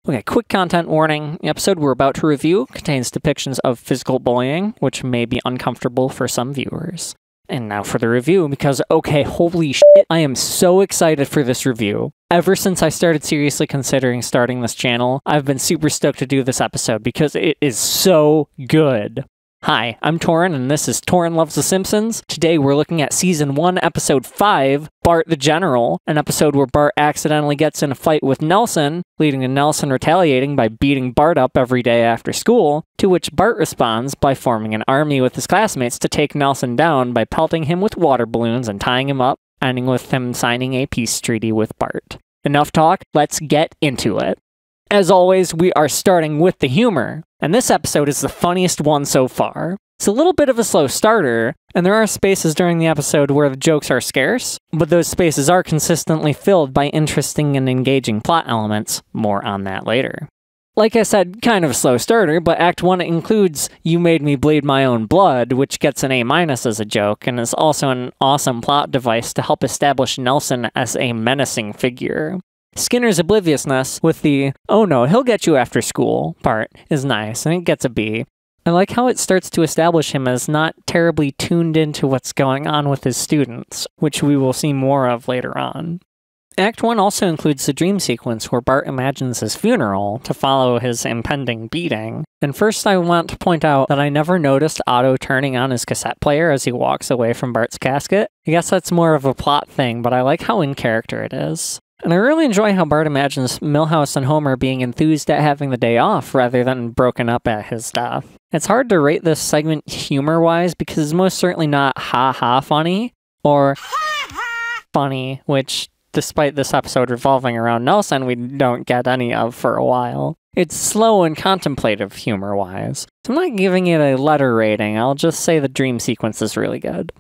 Okay, quick content warning. The episode we're about to review contains depictions of physical bullying, which may be uncomfortable for some viewers. And now for the review, because, okay, holy shit, I am so excited for this review. Ever since I started seriously considering starting this channel, I've been super stoked to do this episode because it is so good. Hi, I'm Torin, and this is Torin Loves the Simpsons. Today we're looking at Season 1, Episode 5, Bart the General, an episode where Bart accidentally gets in a fight with Nelson, leading to Nelson retaliating by beating Bart up every day after school, to which Bart responds by forming an army with his classmates to take Nelson down by pelting him with water balloons and tying him up, ending with him signing a peace treaty with Bart. Enough talk, let's get into it. As always, we are starting with the humor, and this episode is the funniest one so far. It's a little bit of a slow starter, and there are spaces during the episode where the jokes are scarce, but those spaces are consistently filled by interesting and engaging plot elements. More on that later. Like I said, kind of a slow starter, but Act 1 includes You Made Me Bleed My Own Blood, which gets an A- as a joke, and is also an awesome plot device to help establish Nelson as a menacing figure. Skinner's obliviousness with the, oh no, he'll get you after school part is nice, and it gets a B. I like how it starts to establish him as not terribly tuned into what's going on with his students, which we will see more of later on. Act 1 also includes the dream sequence where Bart imagines his funeral to follow his impending beating. And first I want to point out that I never noticed Otto turning on his cassette player as he walks away from Bart's casket. I guess that's more of a plot thing, but I like how in character it is. And I really enjoy how Bart imagines Milhouse and Homer being enthused at having the day off rather than broken up at his death. It's hard to rate this segment humor-wise because it's most certainly not ha-ha funny, or funny, which, despite this episode revolving around Nelson, we don't get any of for a while. It's slow and contemplative humor-wise. So I'm not giving it a letter rating, I'll just say the dream sequence is really good.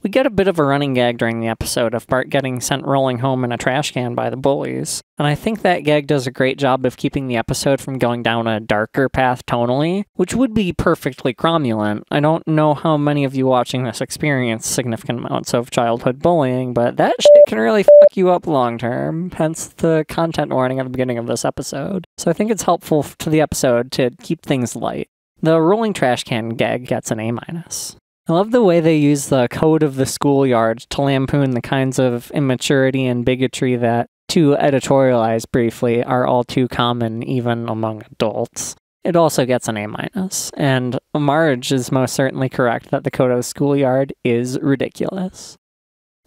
We get a bit of a running gag during the episode of Bart getting sent rolling home in a trash can by the bullies, and I think that gag does a great job of keeping the episode from going down a darker path tonally, which would be perfectly cromulent. I don't know how many of you watching this experience significant amounts of childhood bullying, but that shit can really fuck you up long term, hence the content warning at the beginning of this episode. So I think it's helpful to the episode to keep things light. The rolling trash can gag gets an A-. I love the way they use the code of the schoolyard to lampoon the kinds of immaturity and bigotry that, to editorialize briefly, are all too common even among adults. It also gets an A-, and Marge is most certainly correct that the code of the schoolyard is ridiculous.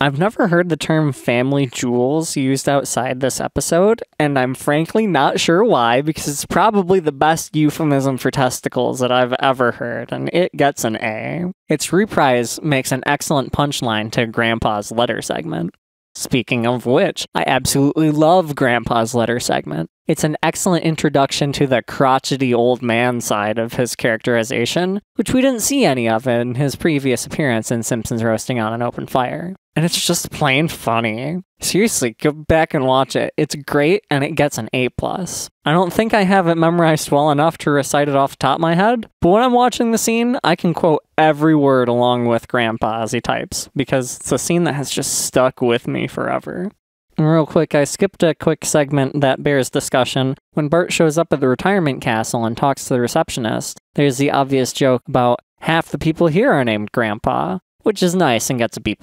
I've never heard the term family jewels used outside this episode, and I'm frankly not sure why, because it's probably the best euphemism for testicles that I've ever heard, and it gets an A. Its reprise makes an excellent punchline to Grandpa's letter segment. Speaking of which, I absolutely love Grandpa's letter segment. It's an excellent introduction to the crotchety old man side of his characterization, which we didn't see any of in his previous appearance in Simpsons Roasting on an Open Fire. And it's just plain funny. Seriously, go back and watch it. It's great, and it gets an A+. I don't think I have it memorized well enough to recite it off the top of my head, but when I'm watching the scene, I can quote every word along with Grandpa as he types, because it's a scene that has just stuck with me forever. And real quick, I skipped a quick segment that bears discussion. When Bart shows up at the retirement castle and talks to the receptionist, there's the obvious joke about half the people here are named Grandpa, which is nice and gets a B+.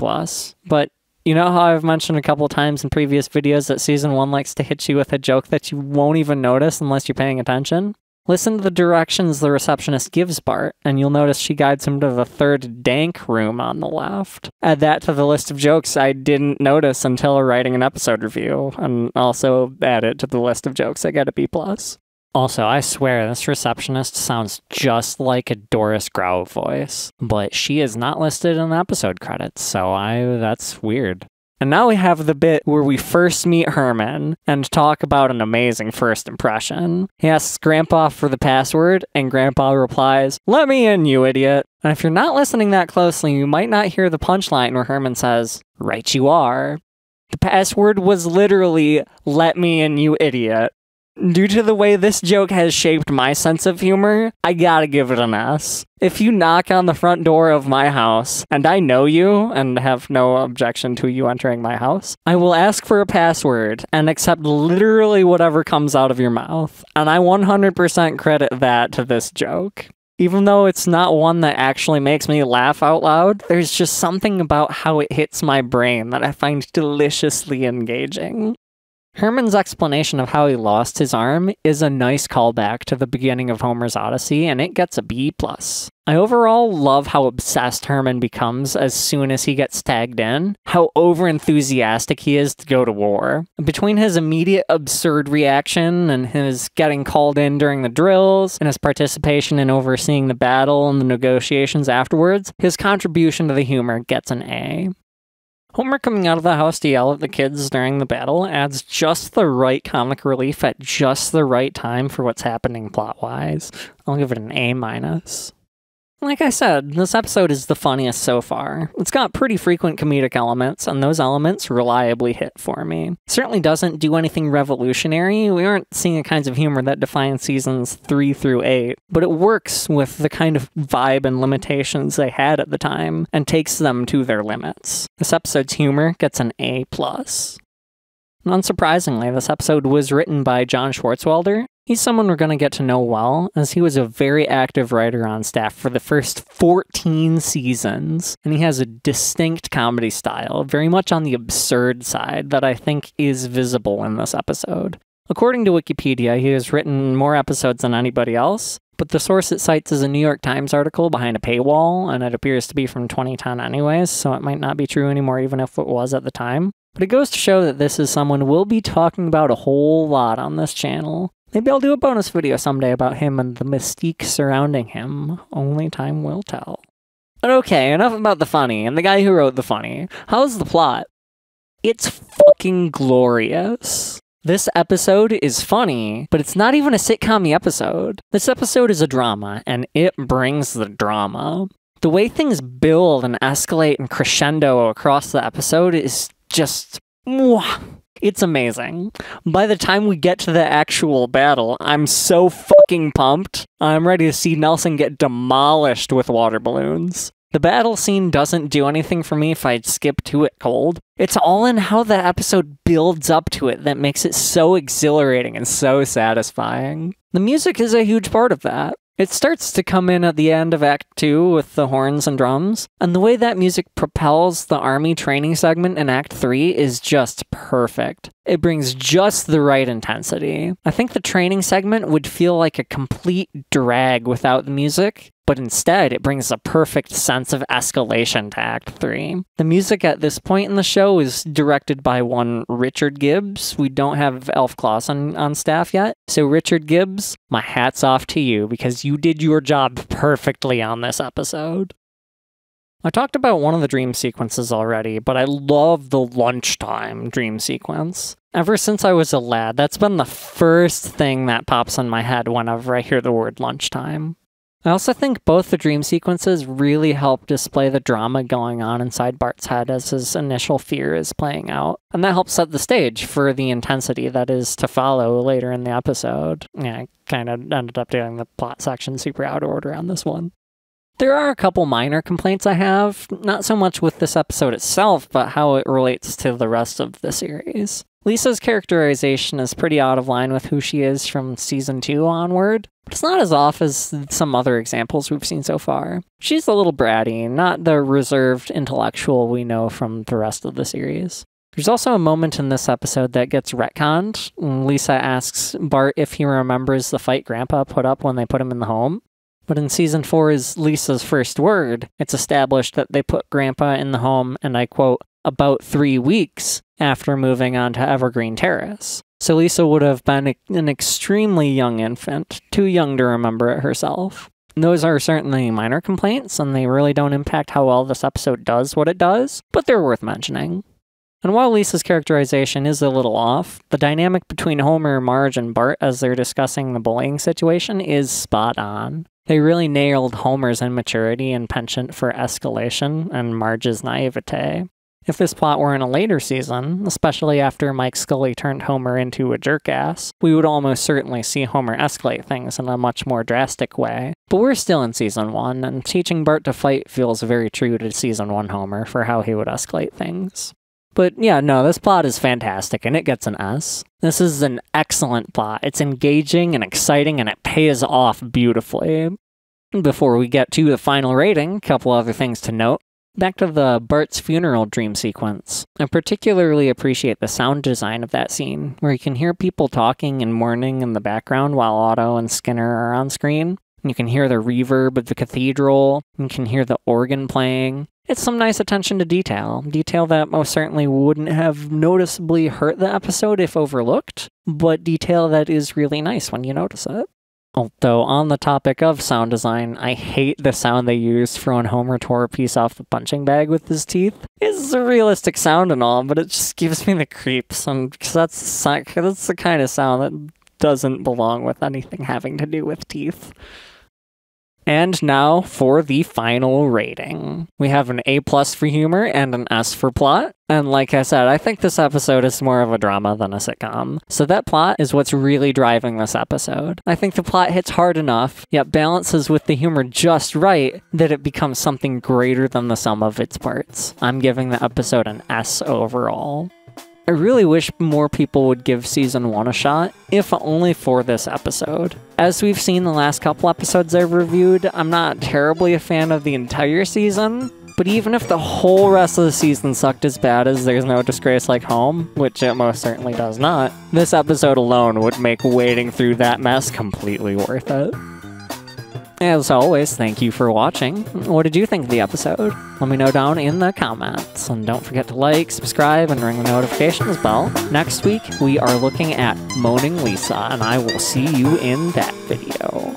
But you know how I've mentioned a couple times in previous videos that Season 1 likes to hit you with a joke that you won't even notice unless you're paying attention? Listen to the directions the receptionist gives Bart, and you'll notice she guides him to the third dank room on the left. Add that to the list of jokes I didn't notice until writing an episode review, and also add it to the list of jokes that get a B+. Also, I swear, this receptionist sounds just like a Doris Grau voice, but she is not listed in the episode credits, so that's weird. And now we have the bit where we first meet Herman and talk about an amazing first impression. He asks Grandpa for the password, and Grandpa replies, "Let me in, you idiot." And if you're not listening that closely, you might not hear the punchline where Herman says, "Right you are." The password was literally, "Let me in, you idiot." Due to the way this joke has shaped my sense of humor, I gotta give it an S. If you knock on the front door of my house, and I know you, and have no objection to you entering my house, I will ask for a password, and accept literally whatever comes out of your mouth. And I 100% credit that to this joke. Even though it's not one that actually makes me laugh out loud, there's just something about how it hits my brain that I find deliciously engaging. Herman's explanation of how he lost his arm is a nice callback to the beginning of Homer's Odyssey, and it gets a B+. I overall love how obsessed Herman becomes as soon as he gets tagged in, how overenthusiastic he is to go to war. Between his immediate absurd reaction and his getting called in during the drills, and his participation in overseeing the battle and the negotiations afterwards, his contribution to the humor gets an A. Homer coming out of the house to yell at the kids during the battle adds just the right comic relief at just the right time for what's happening plot-wise. I'll give it an A-. Like I said, this episode is the funniest so far. It's got pretty frequent comedic elements, and those elements reliably hit for me. It certainly doesn't do anything revolutionary. We aren't seeing the kinds of humor that define seasons 3 through 8, but it works with the kind of vibe and limitations they had at the time, and takes them to their limits. This episode's humor gets an A+. Unsurprisingly, this episode was written by John Swartzwelder. He's someone we're going to get to know well, as he was a very active writer on staff for the first 14 seasons, and he has a distinct comedy style, very much on the absurd side, that I think is visible in this episode. According to Wikipedia, he has written more episodes than anybody else, but the source it cites is a New York Times article behind a paywall, and it appears to be from 2010 anyways, so it might not be true anymore even if it was at the time. But it goes to show that this is someone we'll be talking about a whole lot on this channel. Maybe I'll do a bonus video someday about him and the mystique surrounding him. Only time will tell. But okay, enough about the funny, and the guy who wrote the funny. How's the plot? It's fucking glorious. This episode is funny, but it's not even a sitcom-y episode. This episode is a drama, and it brings the drama. The way things build and escalate and crescendo across the episode is just... it's amazing. By the time we get to the actual battle, I'm so fucking pumped. I'm ready to see Nelson get demolished with water balloons. The battle scene doesn't do anything for me if I skip to it cold. It's all in how the episode builds up to it that makes it so exhilarating and so satisfying. The music is a huge part of that. It starts to come in at the end of Act 2 with the horns and drums, and the way that music propels the army training segment in Act 3 is just perfect. It brings just the right intensity. I think the training segment would feel like a complete drag without the music, but instead it brings a perfect sense of escalation to Act 3. The music at this point in the show is directed by one Richard Gibbs. We don't have Elf Clausen on staff yet, so Richard Gibbs, my hat's off to you because you did your job perfectly on this episode. I talked about one of the dream sequences already, but I love the lunchtime dream sequence. Ever since I was a lad, that's been the first thing that pops in my head whenever I hear the word lunchtime. I also think both the dream sequences really help display the drama going on inside Bart's head as his initial fear is playing out. And that helps set the stage for the intensity that is to follow later in the episode. Yeah, I kind of ended up doing the plot section super out of order on this one. There are a couple minor complaints I have, not so much with this episode itself, but how it relates to the rest of the series. Lisa's characterization is pretty out of line with who she is from season 2 onward, but it's not as off as some other examples we've seen so far. She's a little bratty, not the reserved intellectual we know from the rest of the series. There's also a moment in this episode that gets retconned. Lisa asks Bart if he remembers the fight Grandpa put up when they put him in the home. But in season 4 is Lisa's first word. It's established that they put Grandpa in the home, and I quote, about 3 weeks after moving on to Evergreen Terrace. So Lisa would have been an extremely young infant, too young to remember it herself. Those are certainly minor complaints, and they really don't impact how well this episode does what it does, but they're worth mentioning. And while Lisa's characterization is a little off, the dynamic between Homer, Marge, and Bart as they're discussing the bullying situation is spot on. They really nailed Homer's immaturity and penchant for escalation and Marge's naivete. If this plot were in a later season, especially after Mike Scully turned Homer into a jerk-ass, we would almost certainly see Homer escalate things in a much more drastic way. But we're still in Season 1, and teaching Bart to fight feels very true to Season 1 Homer for how he would escalate things. But yeah, no, this plot is fantastic, and it gets an S. This is an excellent plot. It's engaging and exciting, and it pays off beautifully. Before we get to the final rating, a couple other things to note. Back to the Bart's funeral dream sequence. I particularly appreciate the sound design of that scene, where you can hear people talking and mourning in the background while Otto and Skinner are on screen. You can hear the reverb of the cathedral, you can hear the organ playing. It's some nice attention to detail that most certainly wouldn't have noticeably hurt the episode if overlooked, but detail that is really nice when you notice it. Although, on the topic of sound design, I hate the sound they used for when Homer tore a piece off the punching bag with his teeth. It's a realistic sound and all, but it just gives me the creeps, and that's the kind of sound that doesn't belong with anything having to do with teeth. And now for the final rating. We have an A+ for humor and an S for plot. And like I said, I think this episode is more of a drama than a sitcom. So that plot is what's really driving this episode. I think the plot hits hard enough, yet balances with the humor just right, that it becomes something greater than the sum of its parts. I'm giving the episode an S overall. I really wish more people would give Season 1 a shot, if only for this episode. As we've seen the last couple episodes I've reviewed, I'm not terribly a fan of the entire season, but even if the whole rest of the season sucked as bad as There's No Disgrace Like Home, which it most certainly does not, this episode alone would make wading through that mess completely worth it. As always, thank you for watching. What did you think of the episode? Let me know down in the comments. And don't forget to like, subscribe, and ring the notifications bell. Next week, we are looking at Moaning Lisa, and I will see you in that video.